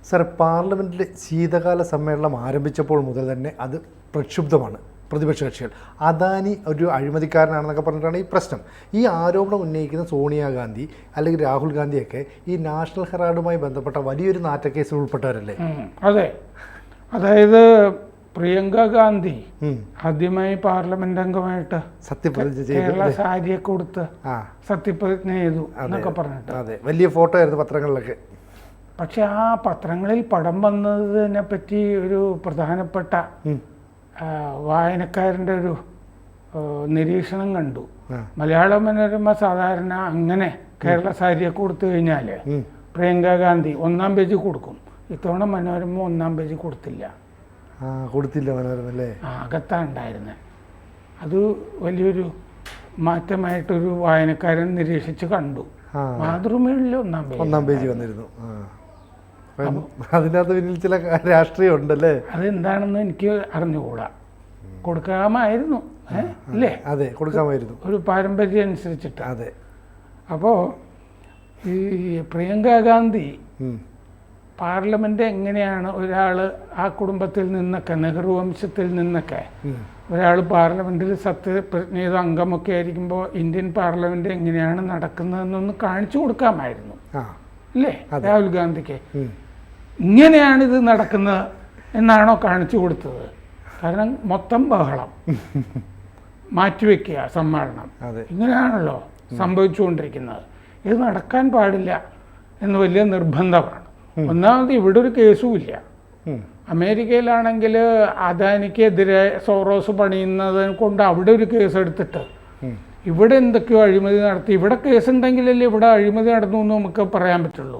Sir, പാർലമെൻറ്റിലെ ശീതകാല സമ്മേളനം ആരംഭിച്ചപ്പോൾ മുതൽ തന്നെ അത് പ്രക്ഷുബ്ധമാണ്. പ്രതിപക്ഷ കക്ഷികൾ അദാനി ഒരു അഴിമതിക്കാരനാണെന്നൊക്കെ പറഞ്ഞിട്ടാണ് ഈ പ്രശ്നം. ഈ ആരോപണം ഉന്നയിക്കുന്ന സോണിയാഗാന്ധി അല്ലെങ്കിൽ രാഹുൽ ഗാന്ധിയൊക്കെ ഈ നാഷണൽ ഹെറാൾഡുമായി ബന്ധപ്പെട്ട വലിയൊരു നാറ്റക്കേസിൽ ഉൾപ്പെട്ടവരല്ലേ? അതെ, അതായത് പ്രിയങ്ക ഗാന്ധി ആദ്യമായി പാർലമെന്റ് അംഗമായിട്ട് സത്യപ്രതിജ്ഞ കേരള സാരിയൊക്കെ കൊടുത്ത് സത്യപ്രതിജ്ഞ ചെയ്തു എന്നൊക്കെ പറഞ്ഞിട്ട്. അതെ, വലിയ ഫോട്ടോ ആയിരുന്നു പത്രങ്ങളിലൊക്കെ. പക്ഷെ ആ പത്രങ്ങളിൽ പടം വന്നതിനെ പറ്റി ഒരു പ്രധാനപ്പെട്ട വായനക്കാരൻ്റെ ഒരു നിരീക്ഷണം കണ്ടു. മലയാള മനോരമ സാധാരണ അങ്ങനെ കേരള സാരിയൊക്കെ കൊടുത്തു കഴിഞ്ഞാൽ പ്രിയങ്ക ഗാന്ധി 1-ാം പേജ് കൊടുക്കും. ഇത്തവണ മനോരമ 1-ാം പേജ് കൊടുത്തില്ല. മനോരമ അല്ലേ? അകത്താണ് ഉണ്ടായിരുന്നത്. അത് വലിയൊരു മാറ്റമായിട്ടൊരു വായനക്കാരൻ നിരീക്ഷിച്ച് കണ്ടു. മാതൃഭൂമിയിൽ 1-ാം പേജ് വന്നിരുന്നു. അതിനകത്ത് പിന്നിൽ ചില രാഷ്ട്രീയം ഉണ്ടല്ലേ? അതെന്താണെന്ന് എനിക്ക് അറിഞ്ഞുകൂടാ. കൊടുക്കാമായിരുന്നു അല്ലേ? അതെ, കൊടുക്കാമായിരുന്നു, ഒരു പാരമ്പര്യം അനുസരിച്ചിട്ട്. അതെ. അപ്പോൾ ഈ പ്രിയങ്ക ഗാന്ധി പാർലമെന്റ് എങ്ങനെയാണ് ഒരാൾ ആ കുടുംബത്തിൽ നിന്നൊക്കെ, നെഹ്റു വംശത്തിൽ നിന്നൊക്കെ ഒരാൾ പാർലമെന്റിൽ സത്യപ്രതിജ്ഞ ചെയ്ത അംഗമൊക്കെ ആയിരിക്കുമ്പോൾ ഇന്ത്യൻ പാർലമെന്റ് എങ്ങനെയാണ് നടക്കുന്നതെന്നൊന്ന് കാണിച്ചു കൊടുക്കാമായിരുന്നു അല്ലേ രാഹുൽ ഗാന്ധിക്ക്? ഇങ്ങനെയാണിത് നടക്കുന്നത് എന്നാണോ കാണിച്ചു കൊടുത്തത്? കാരണം മൊത്തം ബഹളം, മാറ്റിവെക്കുക സമ്മേളനം, ഇങ്ങനെയാണല്ലോ സംഭവിച്ചുകൊണ്ടിരിക്കുന്നത്. ഇത് നടക്കാൻ പാടില്ല എന്ന് വലിയ നിർബന്ധമാണ്. ഒന്നാമത് ഇവിടെ ഒരു കേസും ഇല്ല. അമേരിക്കയിലാണെങ്കിൽ അദാനിക്കെതിരെ സോറോസ് പണിയുന്നത് കൊണ്ട് അവിടെ ഒരു കേസ് എടുത്തിട്ട് ഇവിടെ എന്തൊക്കെയോ അഴിമതി നടത്തി. ഇവിടെ കേസുണ്ടെങ്കിലല്ലേ ഇവിടെ അഴിമതി നടന്നു എന്ന് നമുക്ക് പറയാൻ പറ്റുള്ളൂ.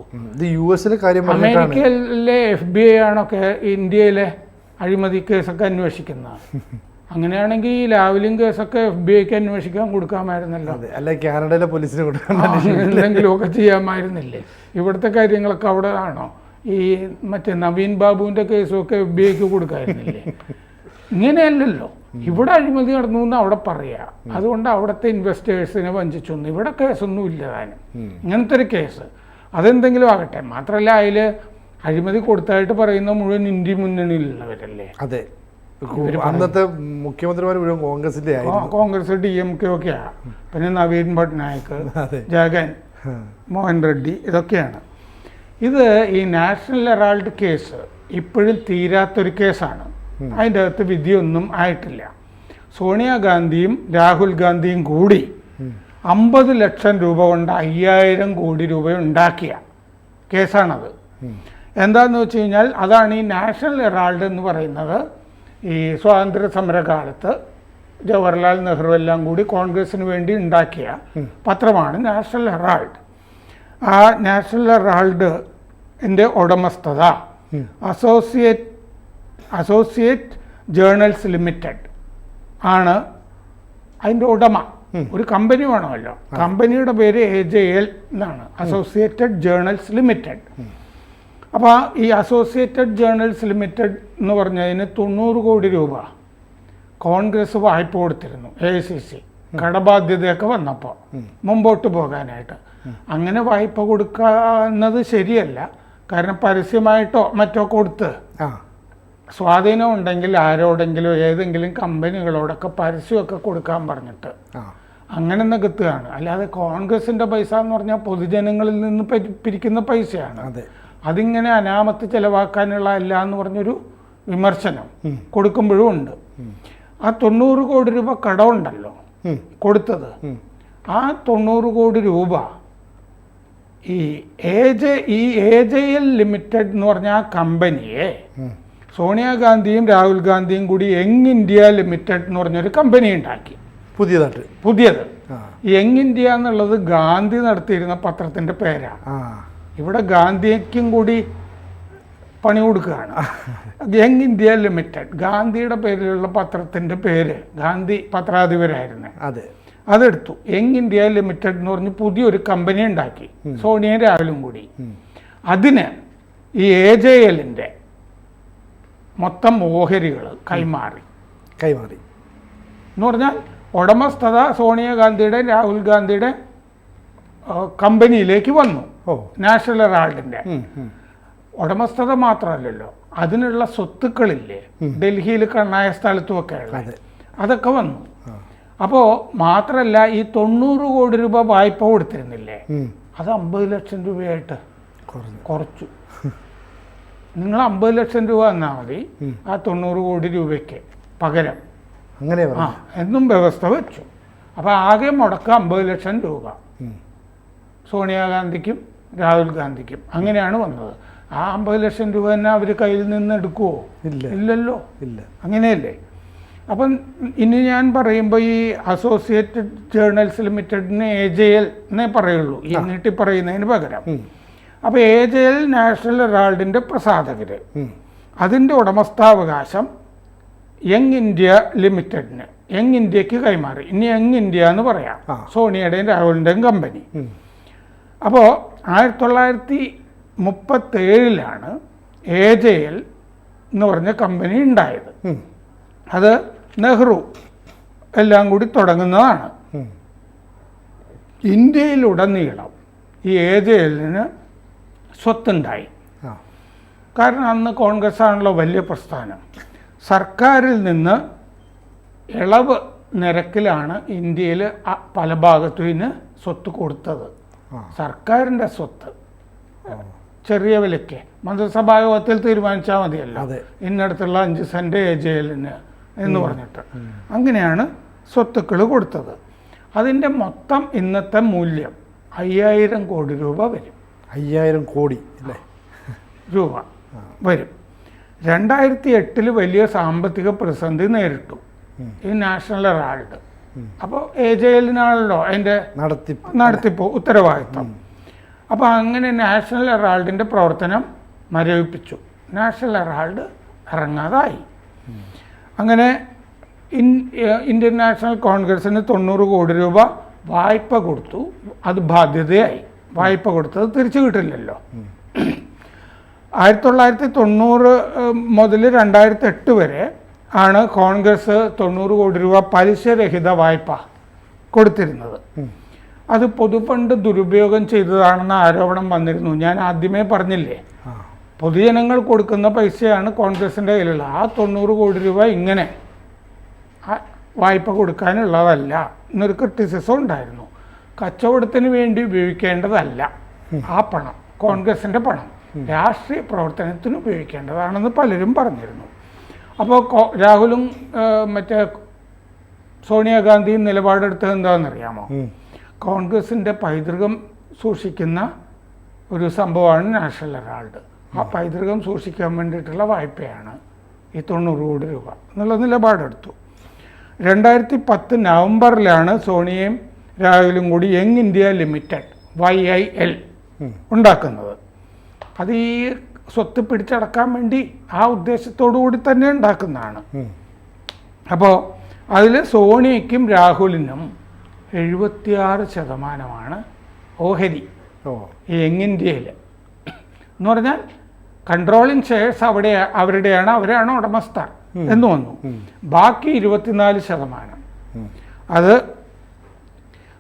അമേരിക്കയിലെ FBI ആണൊക്കെ ഇന്ത്യയിലെ അഴിമതി കേസൊക്കെ അന്വേഷിക്കുന്നത്. അങ്ങനെയാണെങ്കിൽ ഈ ലാവ്ലിൻ കേസൊക്കെ FBI അന്വേഷിക്കാൻ കൊടുക്കാമായിരുന്നല്ലോ, കാനഡയിലെ പോലീസിന് എന്തെങ്കിലുമൊക്കെ ചെയ്യാമായിരുന്നില്ലേ? ഇവിടുത്തെ കാര്യങ്ങളൊക്കെ അവിടെ ആണോ? ഈ മറ്റേ നവീൻ ബാബുവിൻ്റെ കേസുമൊക്കെ FBI കൊടുക്കാമായിരുന്നില്ലേ? ഇങ്ങനെയല്ലല്ലോ. ഇവിടെ അഴിമതി നടന്നു എന്ന് അവിടെ പറയാ. അതുകൊണ്ട് അവിടുത്തെ ഇൻവെസ്റ്റേഴ്സിനെ വഞ്ചിച്ചു. ഇവിടെ കേസൊന്നും ഇല്ല താനും. ഇങ്ങനത്തെ ഒരു കേസ് അതെന്തെങ്കിലും ആകട്ടെ. മാത്രമല്ല അതിൽ അഴിമതി കൊടുത്തായിട്ട് പറയുന്ന മുഴുവൻ ഇന്ത്യ മുന്നണിയിലുള്ളവരല്ലേ? അതെ, അന്നത്തെ മുഖ്യമന്ത്രിമാർ മുഴുവൻ കോൺഗ്രസിന്റെ, കോൺഗ്രസ് DMK ഒക്കെയാണ്. പിന്നെ നവീൻ പട്നായിക്, ജഗൻ മോഹൻ റെഡ്ഡി, ഇതൊക്കെയാണ്. ഇത് ഈ നാഷണൽ ഹെറാൾഡ് കേസ് ഇപ്പോഴും തീരാത്തൊരു കേസാണ്. അതിൻ്റെ അകത്ത് വിധിയൊന്നും ആയിട്ടില്ല. സോണിയാഗാന്ധിയും രാഹുൽ ഗാന്ധിയും കൂടി 50 ലക്ഷം രൂപ കൊണ്ട് 5000 കോടി രൂപ ഉണ്ടാക്കിയ കേസാണത്. എന്താണെന്ന് വെച്ച് കഴിഞ്ഞാൽ അതാണ് ഈ നാഷണൽ ഹെറാൾഡ് എന്ന് പറയുന്നത്. ഈ സ്വാതന്ത്ര്യ സമരകാലത്ത് ജവഹർലാൽ നെഹ്റു എല്ലാം കൂടി കോൺഗ്രസിന് വേണ്ടി ഉണ്ടാക്കിയ പത്രമാണ് നാഷണൽ ഹെറാൾഡ്. ആ നാഷണൽ ഹെറാൾഡിൻ്റെ ഉടമസ്ഥത അസോസിയേറ്റ് ജേർണൽസ് ലിമിറ്റഡ് ആണ് അതിൻ്റെ ഉടമ. ഒരു കമ്പനി വേണമല്ലോ. കമ്പനിയുടെ പേര് AJL എന്നാണ്, അസോസിയേറ്റഡ് ജേർണൽസ് ലിമിറ്റഡ്. അപ്പോൾ ഈ അസോസിയേറ്റഡ് ജേർണൽസ് ലിമിറ്റഡ് എന്ന് പറഞ്ഞതിന് 90 കോടി രൂപ കോൺഗ്രസ് വായ്പ കൊടുത്തിരുന്നു. AICC കടബാധ്യതയൊക്കെ വന്നപ്പോൾ മുമ്പോട്ട് പോകാനായിട്ട്. അങ്ങനെ വായ്പ കൊടുക്കുന്നത് ശരിയല്ല. കാരണം പരസ്യമായിട്ടോ മറ്റോ കൊടുത്ത് സ്വാധീനം ഉണ്ടെങ്കിൽ ആരോടെങ്കിലും ഏതെങ്കിലും കമ്പനികളോടൊക്കെ പരസ്യമൊക്കെ കൊടുക്കാൻ പറഞ്ഞിട്ട് അങ്ങനെ നികത്തുകയാണ്. അല്ലാതെ കോൺഗ്രസിൻ്റെ പൈസ എന്ന് പറഞ്ഞാൽ പൊതുജനങ്ങളിൽ നിന്ന് പിരിക്കുന്ന പൈസയാണ്. അതിങ്ങനെ അനാമത്ത് ചെലവാക്കാനുള്ള അല്ല എന്ന് പറഞ്ഞൊരു വിമർശനം കൊടുക്കുമ്പോഴും ഉണ്ട്. ആ 90 കോടി രൂപ കടമുണ്ടല്ലോ കൊടുത്തത്, ആ 90 കോടി രൂപ ഈ AJL ലിമിറ്റഡ് എന്ന് പറഞ്ഞ ആ കമ്പനിയെ സോണിയാഗാന്ധിയും രാഹുൽ ഗാന്ധിയും കൂടി യങ് ഇന്ത്യ ലിമിറ്റഡ് എന്ന് പറഞ്ഞൊരു കമ്പനി ഉണ്ടാക്കി. പുതിയത് യങ് ഇന്ത്യ എന്നുള്ളത് ഗാന്ധി നടത്തിയിരുന്ന പത്രത്തിൻ്റെ പേരാണ്. ഇവിടെ ഗാന്ധിക്കും കൂടി പണി കൊടുക്കുകയാണ്. യങ് ഇന്ത്യ ലിമിറ്റഡ് ഗാന്ധിയുടെ പേരിലുള്ള പത്രത്തിൻ്റെ പേര്, ഗാന്ധി പത്രാധിപരായിരുന്നു, അതെടുത്തു. യങ് ഇന്ത്യ ലിമിറ്റഡ് എന്ന് പറഞ്ഞ് പുതിയൊരു കമ്പനി ഉണ്ടാക്കി സോണിയയും രാഹുലും കൂടി. അതിന് ഈ AJLൻ്റെ മൊത്തം ഓഹരികൾ കൈമാറി എന്ന് പറഞ്ഞാൽ ഉടമസ്ഥത സോണിയാഗാന്ധിയുടെ രാഹുൽ ഗാന്ധിയുടെ കമ്പനിയിലേക്ക് വന്നു നാഷണൽ ഹെറാൾഡിൻ്റെ. ഉടമസ്ഥത മാത്രമല്ലല്ലോ, അതിനുള്ള സ്വത്തുക്കളില്ലേ ഡൽഹിയിൽ കണ്ണായ സ്ഥലത്തുമൊക്കെ ഉള്ള, അതൊക്കെ വന്നു. അപ്പോൾ മാത്രമല്ല ഈ 90 കോടി രൂപ വായ്പ കൊടുത്തിരുന്നില്ലേ, അത് 50 ലക്ഷം രൂപയായിട്ട് കുറച്ചു. നിങ്ങൾ 50 ലക്ഷം രൂപ തന്നാൽ മതി ആ 90 കോടി രൂപയ്ക്ക് പകരം, അങ്ങനെ എന്നും വ്യവസ്ഥ വെച്ചു. അപ്പോൾ ആകെ മുടക്കം 50 ലക്ഷം രൂപ സോണിയാഗാന്ധിക്കും രാഹുൽ ഗാന്ധിക്കും. അങ്ങനെയാണ് വന്നത്. ആ 50 ലക്ഷം രൂപ തന്നെ അവർ കയ്യിൽ നിന്ന് എടുക്കുമോ? ഇല്ലല്ലോ. അങ്ങനെയല്ലേ. അപ്പം ഇനി ഞാൻ പറയുമ്പോൾ ഈ അസോസിയേറ്റഡ് ജേർണൽസ് ലിമിറ്റഡിന് AJL എന്നേ പറയുള്ളൂ, ഈ നീട്ടി പറയുന്നതിന് പകരം. അപ്പോൾ AJL നാഷണൽ ഹെറാൾഡിൻ്റെ പ്രസാധകർ അതിൻ്റെ ഉടമസ്ഥാവകാശം യങ് ഇന്ത്യ ലിമിറ്റഡിന്, യങ് ഇന്ത്യക്ക് കൈമാറി. ഇനി യങ് ഇന്ത്യ എന്ന് പറയാം, സോണിയുടെയും രാഹുലിൻ്റെയും കമ്പനി. അപ്പോൾ 1937 AJL എന്ന് പറഞ്ഞ കമ്പനി ഉണ്ടായത്. അത് നെഹ്റു എല്ലാം കൂടി തുടങ്ങുന്നതാണ്. ഇന്ത്യയിലുടനീളം ഈ AJLന് സ്വത്തുണ്ടായി. കാരണം അന്ന് കോൺഗ്രസ് ആണല്ലോ വലിയ പ്രസ്ഥാനം. സർക്കാരിൽ നിന്ന് ഇളവ് നിരക്കിലാണ് ഇന്ത്യയിൽ പല ഭാഗത്തും ഇതിന് സ്വത്ത് കൊടുത്തത്. സർക്കാരിൻ്റെ സ്വത്ത് ചെറിയ വിലയ്ക്ക് മന്ത്രിസഭാ യോഗത്തിൽ തീരുമാനിച്ചാൽ മതിയല്ലോ, ഇന്നടത്തുള്ള 5 സെൻറ്റ് AJLന് എന്ന് പറഞ്ഞിട്ട്. അങ്ങനെയാണ് സ്വത്തുക്കൾ കൊടുത്തത്. അതിൻ്റെ മൊത്തം ഇന്നത്തെ മൂല്യം 5000 കോടി രൂപ വരും. 5000 കോടി അല്ലേ രൂപ വരും. 2008 വലിയ സാമ്പത്തിക പ്രതിസന്ധി നേരിട്ടു ഈ നാഷണൽ ഹെറാൾഡ്. അപ്പോൾ AJLനാണല്ലോ അതിൻ്റെ നടത്തിപ്പ് ഉത്തരവാദിത്വം. അപ്പോൾ അങ്ങനെ നാഷണൽ ഹെറാൾഡിൻ്റെ പ്രവർത്തനം മരവിപ്പിച്ചു. National Herald ഇറങ്ങാതായി. അങ്ങനെ ഇന്ത്യൻ നാഷണൽ കോൺഗ്രസ്സിന് 90 കോടി രൂപ വായ്പ കൊടുത്തു. അത് ബാധ്യതയായി. വായ്പ കൊടുത്തത് തിരിച്ചു കിട്ടില്ലല്ലോ. 1990 മുതൽ 2008 വരെ ആണ് കോൺഗ്രസ് 90 കോടി രൂപ പലിശരഹിത വായ്പ കൊടുത്തിരുന്നത്. അത് പൊതുഫണ്ട് ദുരുപയോഗം ചെയ്തതാണെന്ന ആരോപണം വന്നിരുന്നു. ഞാൻ ആദ്യമേ പറഞ്ഞില്ലേ, പൊതുജനങ്ങൾ കൊടുക്കുന്ന പൈസയാണ് കോൺഗ്രസിൻ്റെ കയ്യിലുള്ള. ആ 90 കോടി രൂപ ഇങ്ങനെ വായ്പ കൊടുക്കാനുള്ളതല്ല എന്നൊരു ക്രിറ്റിസിസം ഉണ്ടായിരുന്നു. കച്ചവടത്തിന് വേണ്ടി ഉപയോഗിക്കേണ്ടതല്ല ആ പണം, കോൺഗ്രസിൻ്റെ പണം രാഷ്ട്രീയ പ്രവർത്തനത്തിന് ഉപയോഗിക്കേണ്ടതാണെന്ന് പലരും പറഞ്ഞിരുന്നു. അപ്പോൾ രാഹുലും മറ്റേ സോണിയാഗാന്ധിയും നിലപാടെടുത്തത് എന്താണെന്നറിയാമോ? കോൺഗ്രസിൻ്റെ പൈതൃകം സൂക്ഷിക്കുന്ന ഒരു സംഭവമാണ് നാഷണൽ ഹെറാൾഡ്. ആ പൈതൃകം സൂക്ഷിക്കാൻ വേണ്ടിയിട്ടുള്ള വായ്പയാണ് ഈ 90 കോടി രൂപ എന്നുള്ള നിലപാടെടുത്തു. 2010 നവംബറിലാണ് സോണിയയും രാഹുലും കൂടി യങ് ഇന്ത്യ ലിമിറ്റഡ് YIL ഉണ്ടാക്കുന്നത്. അത് ഈ സ്വത്ത് പിടിച്ചടക്കാൻ വേണ്ടി ആ ഉദ്ദേശത്തോടു കൂടി തന്നെ ഉണ്ടാക്കുന്നതാണ്. അപ്പോൾ അതിൽ സോണിയയ്ക്കും രാഹുലിനും 76% ഓഹരി ഈ യങ് ഇന്ത്യയിൽ. എന്ന് പറഞ്ഞാൽ കൺട്രോളിങ് ഷെയർസ് അവരുടെയാണ്, അവരാണ് ഉടമസ്ഥർ എന്ന് വന്നു. ബാക്കി 24% അത്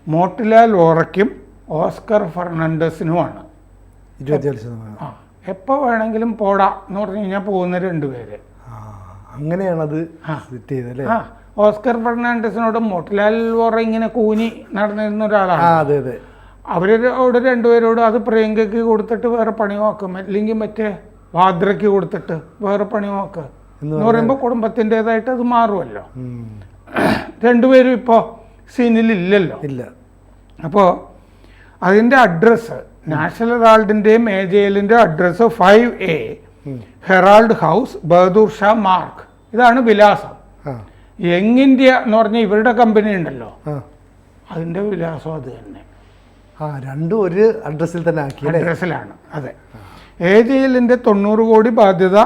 മോട്ടിലാൽ വോറയ്ക്കും ഓസ്കർ ഫെർണാണ്ടസിനുമാണ്. 24%. എപ്പോൾ വേണമെങ്കിലും പോടാ എന്ന് പറഞ്ഞു കഴിഞ്ഞാൽ പോകുന്ന 2 പേര്. അങ്ങനെയാണത് സെറ്റ് ചെയ്തല്ലേ. ഓസ്കർ ഫെർണാണ്ടസിനോട് മോട്ടിലാൽ വോറ ഇങ്ങനെ കൂനി നടന്നിരുന്ന ഒരാളാണ്. അവരോട് 2 പേരോട് അത് പ്രിയങ്കയ്ക്ക് കൊടുത്തിട്ട് വേറെ പണി നോക്കും, അല്ലെങ്കിൽ മറ്റേ വാദ്രയ്ക്ക് കൊടുത്തിട്ട് വേറെ പണി നോക്ക് എന്ന് പറയുമ്പോൾ കുടുംബത്തിൻ്റെതായിട്ട് അത് മാറുമല്ലോ. 2 പേരും ഇപ്പോൾ സീനിലില്ലല്ലോ. അപ്പോൾ അതിൻ്റെ അഡ്രസ്സ് നാഷണൽ ഹെറാൾഡിൻ്റെയും AJLൻ്റെ address 5A Herald House, Bahadur Shah Marg. ഇതാണ് വിലാസം. യങ് ഇന്ത്യ എന്ന് പറഞ്ഞ ഇവരുടെ കമ്പനി ഉണ്ടല്ലോ, അതിൻ്റെ വിലാസം അത് തന്നെ. രണ്ടും ഒരു അഡ്രസ്സിൽ തന്നെ അഡ്രസ്സിലാണ്. അതെ. AJLൻ്റെ 90 കോടി ബാധ്യത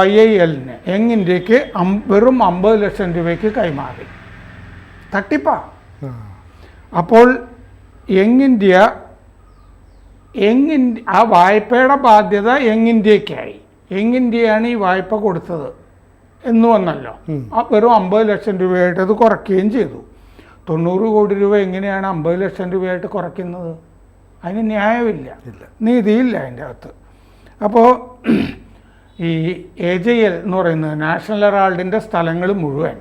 YILന് യങ് ഇന്ത്യക്ക് വെറും 50 ലക്ഷം രൂപയ്ക്ക് കൈമാറി. തട്ടിപ്പാ. അപ്പോൾ യങ് ഇന്ത്യ ആ വായ്പയുടെ ബാധ്യത യങ് ഇന്ത്യക്കായി. യങ് ഇന്ത്യയാണ് ഈ വായ്പ കൊടുത്തത് എന്ന് വന്നല്ലോ. ആ വെറും 50 ലക്ഷം രൂപയായിട്ട് അത് കുറയ്ക്കുകയും ചെയ്തു. 90 കോടി രൂപ എങ്ങനെയാണ് 50 ലക്ഷം രൂപയായിട്ട് കുറയ്ക്കുന്നത്? അതിന് ന്യായമില്ല, നീതിയില്ല അതിൻ്റെ അകത്ത്. അപ്പോൾ ഈ AJL എന്ന് പറയുന്നത് നാഷണൽ ഹെറാൾഡിൻ്റെ സ്ഥലങ്ങൾ മുഴുവൻ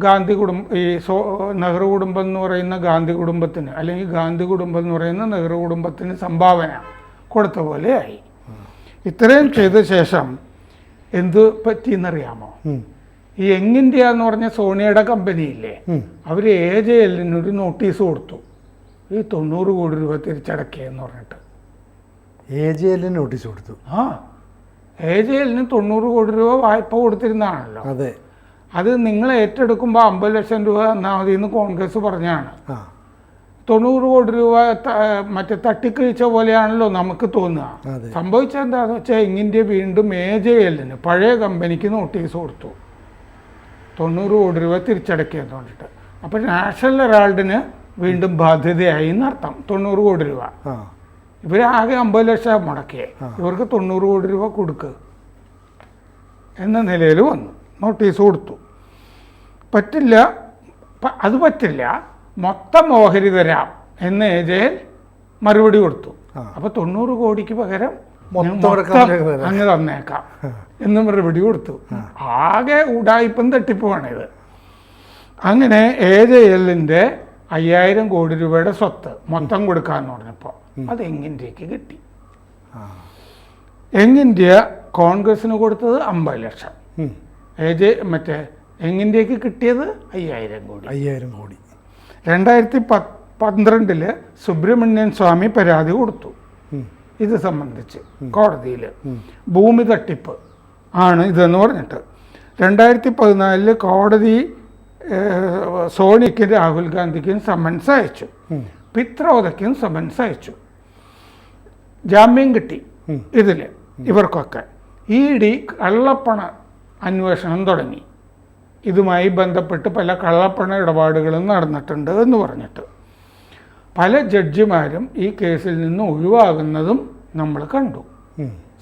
ഗാന്ധി നെഹ്റു കുടുംബം എന്ന് പറയുന്ന ഗാന്ധി കുടുംബത്തിന്, അല്ലെങ്കിൽ ഗാന്ധി കുടുംബം എന്ന് പറയുന്ന നെഹ്റു കുടുംബത്തിന് സംഭാവന കൊടുത്ത പോലെയായി. ഇത്രയും ചെയ്ത ശേഷം എന്ത് പറ്റിയെന്നറിയാമോ? ഈ യങ് ഇന്ത്യ എന്ന് പറഞ്ഞ സോണിയയുടെ കമ്പനിയില്ലേ, അവർ AJLനൊരു നോട്ടീസ് കൊടുത്തു, ഈ 90 കോടി രൂപ തിരിച്ചടക്കിയെന്ന് പറഞ്ഞിട്ട്. AJLന് നോട്ടീസ് കൊടുത്തു? ആ, AJLന് 90 കോടി രൂപ വായ്പ കൊടുത്തിരുന്നതാണല്ലോ. അതെ. അത് നിങ്ങൾ ഏറ്റെടുക്കുമ്പോൾ 50 ലക്ഷം രൂപ തന്നാൽ മതി എന്ന് കോൺഗ്രസ് പറഞ്ഞാണ്. 90 കോടി രൂപ മറ്റേ തട്ടിക്കഴിച്ച പോലെയാണല്ലോ നമുക്ക് തോന്നുക. സംഭവിച്ചത് എന്താണെന്ന് വെച്ചാൽ യങ് ഇന്ത്യ വീണ്ടും AJLന് പഴയ കമ്പനിക്ക് നോട്ടീസ് കൊടുത്തു 90 കോടി രൂപ തിരിച്ചടക്കിയെന്ന് പറഞ്ഞിട്ട്. അപ്പോൾ നാഷണൽ ഹെറാൾഡിന് വീണ്ടും ബാധ്യതയായി എന്നർത്ഥം. 90 കോടി രൂപ ഇവരാകെ 50 ലക്ഷം മുടക്കിയേ, ഇവർക്ക് 90 കോടി രൂപ കൊടുക്കുക എന്ന നിലയിൽ വന്നു. നോട്ടീസ് കൊടുത്തു. പറ്റില്ല, അത് പറ്റില്ല, മൊത്തം ഓഹരി തരാം എന്ന് AJL മറുപടി കൊടുത്തു. അപ്പോൾ 90 കോടിക്ക് പകരം അങ്ങ് തന്നേക്കാം എന്ന് മറുപടി കൊടുത്തു. ആകെ ഉടായിപ്പും തട്ടിപ്പുമാണിത്. അങ്ങനെ AJLന്റെ 5000 കോടി രൂപയുടെ സ്വത്ത് മൊത്തം കൊടുക്കാമെന്ന് പറഞ്ഞപ്പോൾ അത് യങ് ഇന്ത്യക്ക് കിട്ടി. യങ് ഇന്ത്യ കോൺഗ്രസിന് കൊടുത്തത് 50 ലക്ഷം, മറ്റേ യങ് ഇന്ത്യക്ക് കിട്ടിയത് 5000 കോടി. 5000 കോടി. 2012 സുബ്രഹ്മണ്യൻ സ്വാമി പരാതി കൊടുത്തു ഇത് സംബന്ധിച്ച് കോടതിയിൽ. ഭൂമി തട്ടിപ്പ് ആണ് ഇതെന്ന് പറഞ്ഞിട്ട്. 2014 കോടതി സോണിക്കും രാഹുൽ ഗാന്ധിക്കും സമൻസ് അയച്ചു, പിത്രോദയ്ക്കും സമൻസ് അയച്ചു. ജാമ്യം കിട്ടി ഇതിൽ ഇവർക്കൊക്കെ. ED കള്ളപ്പണ അന്വേഷണം തുടങ്ങി, ഇതുമായി ബന്ധപ്പെട്ട് പല കള്ളപ്പണ ഇടപാടുകളും നടന്നിട്ടുണ്ട് എന്ന് പറഞ്ഞിട്ട്. പല ജഡ്ജിമാരും ഈ കേസിൽ നിന്ന് ഒഴിവാകുന്നതും നമ്മൾ കണ്ടു.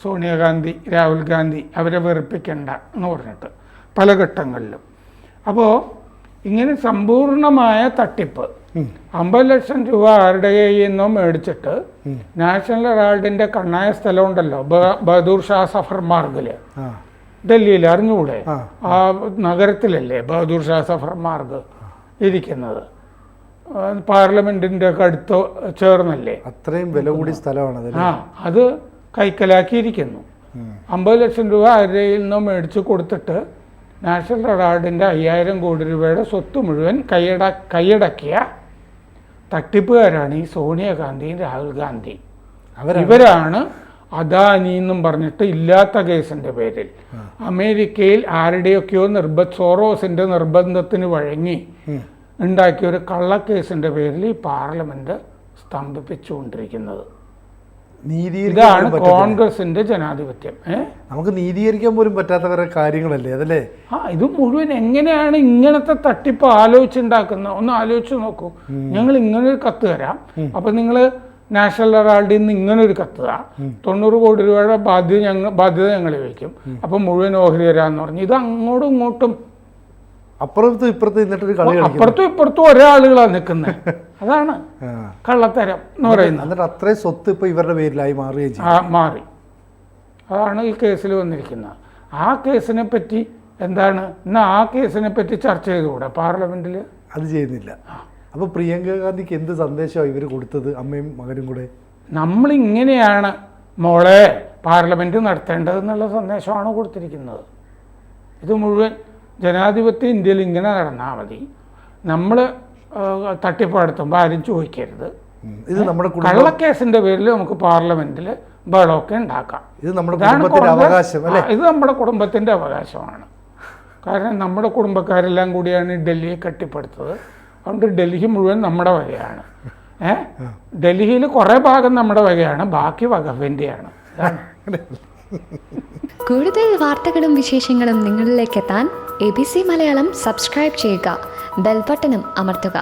സോണിയാഗാന്ധി, രാഹുൽ ഗാന്ധി അവരെ വെറുപ്പിക്കണ്ട എന്ന് പറഞ്ഞിട്ട് പല ഘട്ടങ്ങളിലും. അപ്പോൾ ഇങ്ങനെ സമ്പൂർണമായ തട്ടിപ്പ്, 50 ലക്ഷം രൂപ ആരുടെ കയ്യിൽ നിന്നോ മേടിച്ചിട്ട് നാഷണൽ ഹെറാൾഡിൻ്റെ കണ്ണായ സ്ഥലമുണ്ടല്ലോ, ബഹദൂർ ഷാ സഫർ മാർഗിൽ, ഡൽഹിയിൽ, അറിഞ്ഞുകൂടെ? ആ നഗരത്തിലല്ലേ ബഹദൂർ ഷാ സഫർ മാർഗ് ഇരിക്കുന്നത്? പാർലമെന്റിന്റെ ഒക്കെ അടുത്ത് ചേർന്നല്ലേ? അത്രയും വില കൂടിയ സ്ഥലമാണ്. അത് കൈക്കലാക്കിയിരിക്കുന്നു. 50 ലക്ഷം രൂപ ആരുടെ കയ്യിൽ നിന്നോ മേടിച്ച് കൊടുത്തിട്ട് നാഷണൽ ഹെറാൾഡിൻ്റെ 5000 കോടി രൂപയുടെ സ്വത്ത് മുഴുവൻ കൈയടക്കിയ തട്ടിപ്പുകാരാണ് ഈ സോണിയാഗാന്ധിയും രാഹുൽ ഗാന്ധി. ഇവരാണ് അദാനി എന്നും പറഞ്ഞിട്ട് ഇല്ലാത്ത കേസിൻ്റെ പേരിൽ അമേരിക്കയിൽ ആരുടെയൊക്കെയോ സോറോസിൻ്റെ നിർബന്ധത്തിന് വഴങ്ങി ഉണ്ടാക്കിയ ഒരു കള്ളക്കേസിൻ്റെ പേരിൽ ഈ പാർലമെന്റ് സ്തംഭിപ്പിച്ചുകൊണ്ടിരിക്കുന്നത്. ഇതാണ് കോൺഗ്രസിന്റെ ജനാധിപത്യം. നമുക്ക് നീതീകരിക്കാൻ പോലും പറ്റാത്തവരുടെ കാര്യങ്ങളല്ലേ അതല്ലേ? ഇത് മുഴുവൻ എങ്ങനെയാണ് ഇങ്ങനത്തെ തട്ടിപ്പ് ആലോചിച്ചുണ്ടാക്കുന്നത്? ഒന്ന് ആലോചിച്ച് നോക്കൂ. ഞങ്ങൾ ഇങ്ങനൊരു കത്ത് തരാം, അപ്പൊ നിങ്ങൾ നാഷണൽ ഹെറാൾഡിൽ നിന്ന് ഇങ്ങനൊരു കത്ത് താ, 90 കോടി രൂപയുടെ ബാധ്യത ഞങ്ങൾ വയ്ക്കും, അപ്പം മുഴുവൻ ഓഹരി തരാമെന്ന് പറഞ്ഞു. ഇത് അങ്ങോട്ടും ഇങ്ങോട്ടും അപ്പുറത്തും ഇപ്പുറത്തും നിന്നിട്ടൊരു കളി, അപ്പുറത്തും ഇപ്പുറത്തും ഒരാളുകളാണ് നിൽക്കുന്നത്. അതാണ് കള്ളത്തരം എന്ന് പറയുന്നത്. എന്നിട്ട് അത്രയും സ്വത്ത് ഇപ്പൊ ഇവരുടെ പേരിലായി മാറി. അതാണ് ഈ കേസിൽ വന്നിരിക്കുന്നത്. ആ കേസിനെ പറ്റി എന്താണ് ഇന്ന് ആ കേസിനെ പറ്റി ചർച്ച ചെയ്തുകൂടെ പാർലമെന്റിൽ? അത് ചെയ്യുന്നില്ല. അപ്പോൾ പ്രിയങ്ക ഗാന്ധിക്ക് എന്ത് സന്ദേശമാണ് ഇവർ കൊടുത്തത്, അമ്മയും മകനും കൂടെ? നമ്മളിങ്ങനെയാണ് മോളെ പാർലമെന്റ് നടത്തേണ്ടതെന്നുള്ള സന്ദേശമാണ് കൊടുത്തിരിക്കുന്നത്. ഇത് മുഴുവൻ ജനാധിപത്യ ഇന്ത്യയിൽ ഇങ്ങനെ നടന്നാൽ മതി. നമ്മൾ തട്ടിപ്പടുത്തുമ്പോൾ ആരും ചോദിക്കരുത്. ഇത് നമ്മുടെ കള്ളക്കേസിന്റെ പേരിൽ നമുക്ക് പാർലമെന്റിൽ ബഹളമൊക്കെ ഉണ്ടാക്കാം. ഇത് നമ്മുടെ കുടുംബത്തിന്റെ അവകാശം അല്ലേ? ഇത് നമ്മുടെ കുടുംബത്തിന്റെ അവകാശമാണ്. കാരണം നമ്മുടെ കുടുംബക്കാരെല്ലാം കൂടിയാണ് ഡൽഹിയെ കെട്ടിപ്പടുത്തത്. അതുകൊണ്ട് ഡൽഹി മുഴുവൻ നമ്മുടെ വകയാണ്. ഡൽഹിയിൽ കുറേ ഭാഗം നമ്മുടെ വകയാണ്, ബാക്കി വഖഫിന്റെയാണ്. കൂടുതൽ വാർത്തകളും വിശേഷങ്ങളും നിങ്ങളിലേക്ക് എത്താൻ ABC മലയാളം സബ്സ്ക്രൈബ് ചെയ്യുക, ബെൽ ബട്ടണും അമർത്തുക.